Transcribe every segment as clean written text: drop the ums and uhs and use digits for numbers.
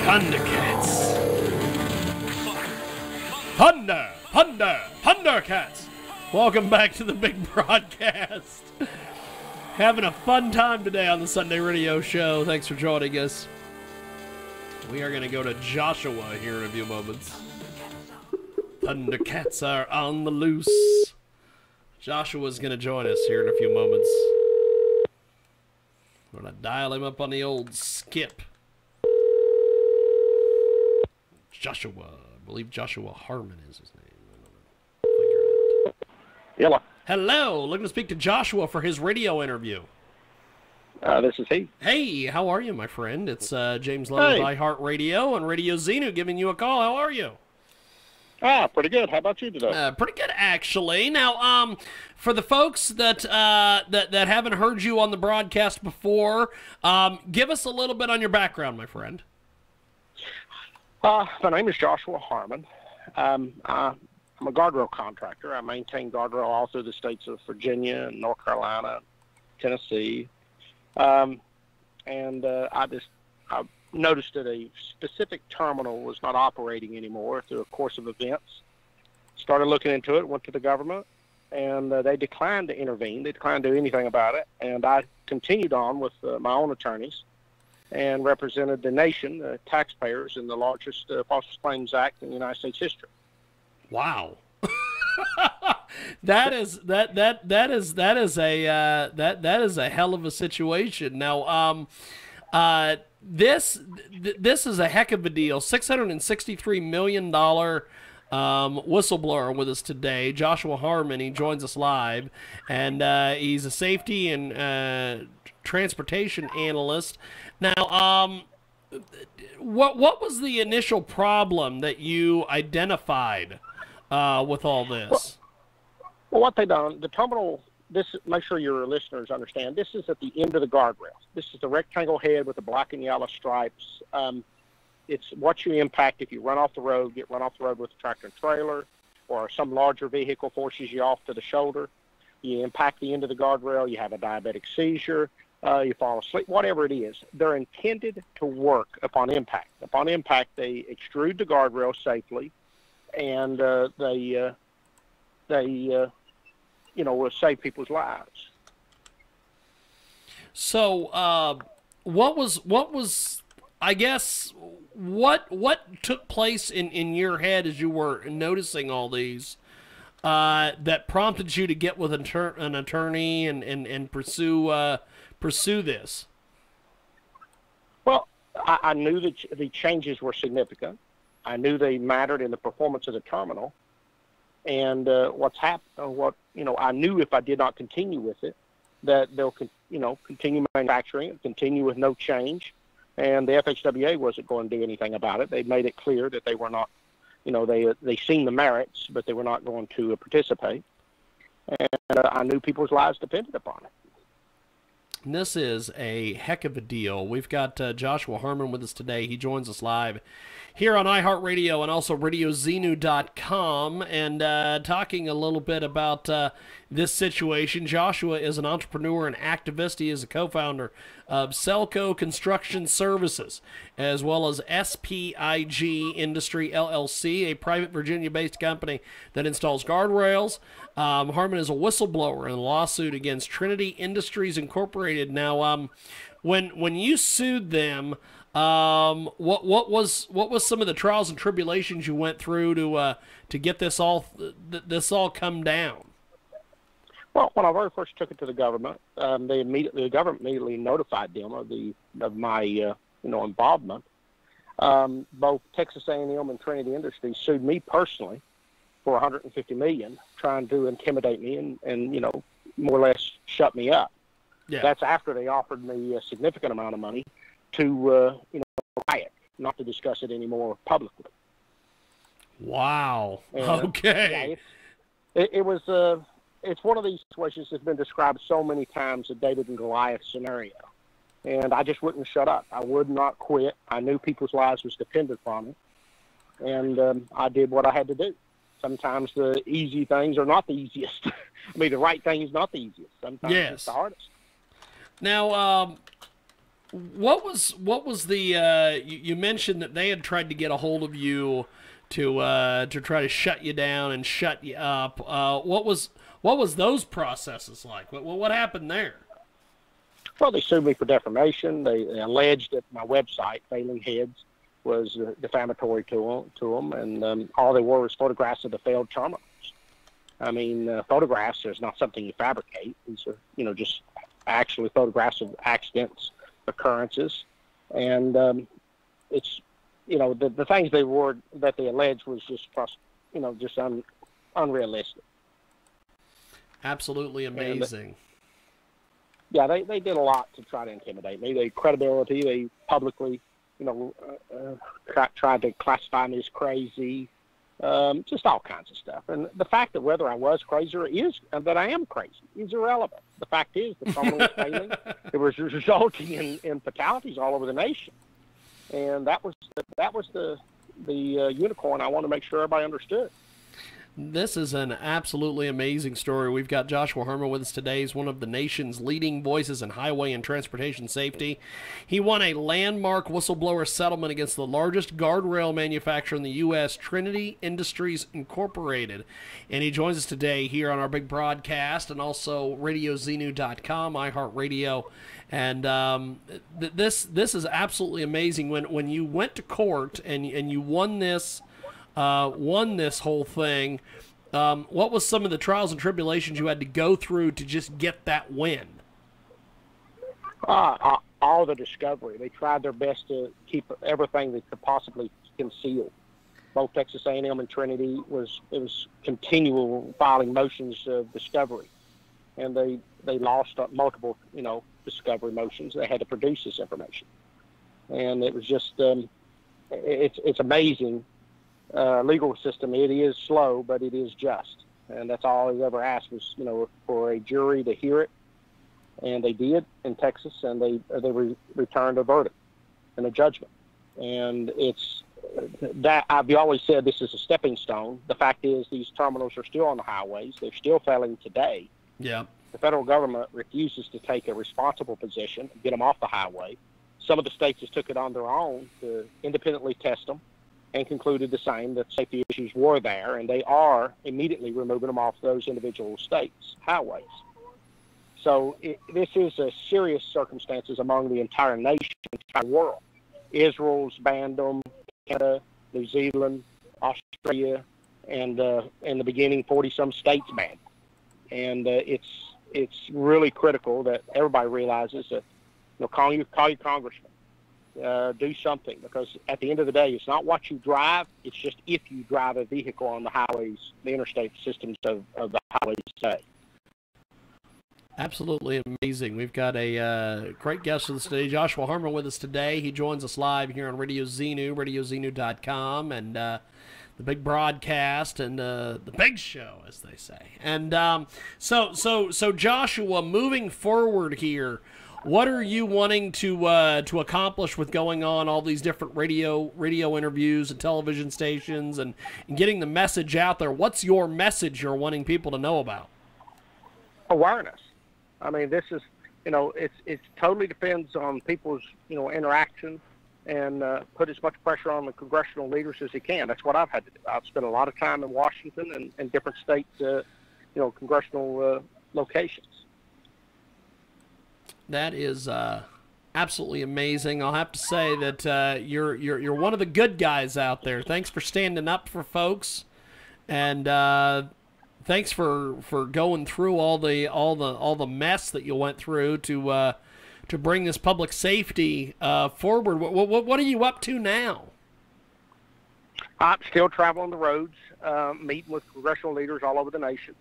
Thundercats. Thundercats. Welcome back to the big broadcast. Having a fun time today on the Sunday radio show. Thanks for joining us. We are going to go to Joshua here in a few moments. Thundercats are on the loose. Joshua's going to join us here in a few moments. We're going to dial him up on the old skip. Joshua. I believe Joshua Harmon is his name. I don't know. Figure it out. Hello. Hello. Looking to speak to Joshua for his radio interview. This is he. Hey, how are you, my friend? It's James Love of iHeartRadio and Radio Xenu giving you a call. How are you? Pretty good. How about you today? Pretty good, actually. Now, for the folks that haven't heard you on the broadcast before, give us a little bit on your background, my friend. My name is Joshua Harmon. I'm a guardrail contractor. I maintain guardrail all through the states of Virginia and North Carolina, Tennessee. I noticed that a specific terminal was not operating anymore through a course of events. Started looking into it, went to the government, and they declined to intervene. They declined to do anything about it. And I continued on with my own attorneys and represented the nation, the taxpayers, in the largest false claims act in United States history. Wow. That is a hell of a situation. Now, this is a heck of a deal. $663 million whistleblower with us today, Joshua Harmon. He joins us live, and he's a safety and transportation analyst. Now, what was the initial problem that you identified with all this? Well, what they done, the terminal, make sure your listeners understand, this is at the end of the guardrail. This is the rectangle head with the black and yellow stripes. It's what you impact if you run off the road, get run off the road with a tractor and trailer, or some larger vehicle forces you off to the shoulder. You impact the end of the guardrail, you have a diabetic seizure, you fall asleep, whatever it is. They're intended to work upon impact. Upon impact, they extrude the guardrail safely, and they will save people's lives. So, what took place in your head as you were noticing all these that prompted you to get with an attorney and pursue this? Well, I knew that the changes were significant. I knew they mattered in the performance of the terminal. And what's happened? I knew if I did not continue with it, that they'll continue manufacturing it, continue with no change, and the FHWA wasn't going to do anything about it. They made it clear that they were not, they seen the merits, but they were not going to participate. And I knew people's lives depended upon it. And this is a heck of a deal. We've got Joshua Harmon with us today. He joins us live here on iHeartRadio and also RadioXenu.com, and talking a little bit about this situation. Joshua is an entrepreneur and activist. He is a co-founder of Selco Construction Services, as well as SPIG Industry LLC, a private Virginia-based company that installs guardrails. Harmon is a whistleblower in a lawsuit against Trinity Industries Incorporated. Now, when you sued them, what was some of the trials and tribulations you went through to get this all come down? Well, when I very first took it to the government, the government immediately notified them of my involvement. Both Texas A&M and Trinity Industries sued me personally for $150 million, trying to intimidate me and more or less shut me up. Yeah. That's after they offered me a significant amount of money to quiet, not to discuss it anymore publicly. Wow. Okay. Yeah, it was. It's one of these situations that's been described so many times, a David and Goliath scenario. And I just wouldn't shut up. I would not quit. I knew people's lives was dependent on it. And I did what I had to do. Sometimes the easy things are not the easiest. I mean, the right thing is not the easiest. Sometimes it's the hardest. Now, What was the you mentioned that they had tried to get a hold of you to try to shut you down and shut you up. What was those processes like? What happened there? Well, they sued me for defamation. They alleged that my website, Failing Heads, was defamatory to them, and all they were was photographs of the failed terminals. I mean, photographs is not something you fabricate. These are, just actually photographs of accidents, occurrences, and it's, the things that they alleged was just, unrealistic. Absolutely amazing. And, yeah, they did a lot to try to intimidate me. They credibility. They publicly, tried to classify me as crazy. Just all kinds of stuff. And the fact that whether I was crazy or that I am crazy is irrelevant. The fact is the terminal was failing. It was resulting in fatalities all over the nation. And that was the unicorn I want to make sure everybody understood. This is an absolutely amazing story. We've got Joshua Harmon with us today. He's one of the nation's leading voices in highway and transportation safety. He won a landmark whistleblower settlement against the largest guardrail manufacturer in the U.S., Trinity Industries Incorporated. And he joins us today here on our big broadcast and also RadioZenu.com, iHeartRadio. And this is absolutely amazing. When you went to court and you won this whole thing. What was some of the trials and tribulations you had to go through to just get that win? All the discovery. They tried their best to keep everything they could possibly conceal. Both Texas A&M and Trinity it was continual filing motions of discovery, and they lost multiple discovery motions. They had to produce this information, and it was just it's amazing. Legal system, it is slow, but it is just. And that's all he ever asked was, for a jury to hear it. And they did in Texas, and they returned a verdict and a judgment. And it's that I've always said this is a stepping stone. The fact is these terminals are still on the highways. They're still failing today. Yeah. The federal government refuses to take a responsible position and get them off the highway. Some of the states just took it on their own to independently test them, and concluded the same, that safety issues were there, and they are immediately removing them off those individual states' highways. So this is a serious circumstances among the entire nation, entire world. Israel's banned them, Canada, New Zealand, Australia, and in the beginning, 40-some states banned them. And it's really critical that everybody realizes that, call your congressman. Do something, because at the end of the day, it's not what you drive, it's just if you drive a vehicle on the highways, the interstate systems of the highways today. Absolutely amazing. We've got a great guest with us today, Joshua Harmon, with us today. He joins us live here on Radio Zenu, RadioZenu.com, and the big broadcast and the big show, as they say. And so Joshua, moving forward here, what are you wanting to accomplish with going on all these different radio interviews and television stations and getting the message out there? What's your message you're wanting people to know about? Awareness. I mean, this is, it totally depends on people's, interaction, and put as much pressure on the congressional leaders as they can. That's what I've had to do. I've spent a lot of time in Washington and different states, congressional locations. That is absolutely amazing. I'll have to say that you're one of the good guys out there. Thanks for standing up for folks, and thanks for going through all the mess that you went through to bring this public safety forward. What are you up to now? I'm still traveling the roads, meeting with congressional leaders all over the nation.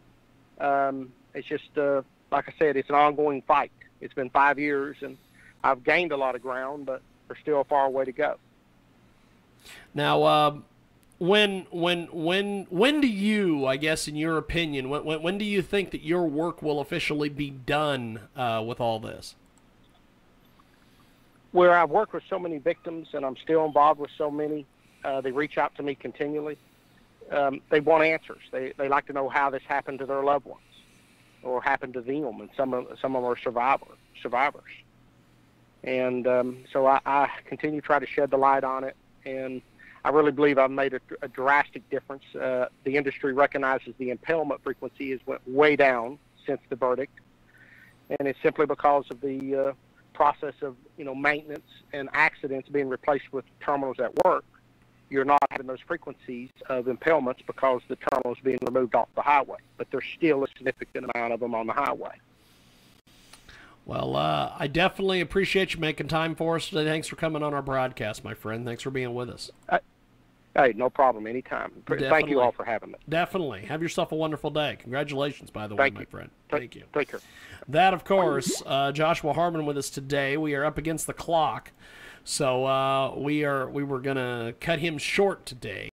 It's just like I said, it's an ongoing fight. It's been 5 years, and I've gained a lot of ground, but there's still a far way to go. Now, when do you, I guess, in your opinion, when do you think that your work will officially be done with all this? Where I've worked with so many victims, and I'm still involved with so many, they reach out to me continually. They want answers. They like to know how this happened to their loved ones, or happened to them, and some of them are survivors. And so I continue to try to shed the light on it, and I really believe I've made a drastic difference. The industry recognizes the impalement frequency has went way down since the verdict, and it's simply because of the process of maintenance and accidents being replaced with terminals at work. You're not having those frequencies of impalements because the terminal is being removed off the highway, but there's still a significant amount of them on the highway. Well, I definitely appreciate you making time for us today. Thanks for coming on our broadcast, my friend. Thanks for being with us. Hey, no problem. Anytime. Definitely. Thank you all for having me. Definitely. Have yourself a wonderful day. Congratulations, by the way, my friend. Thank you. Take care. That, of course, Joshua Harmon with us today. We are up against the clock, so we were going to cut him short today.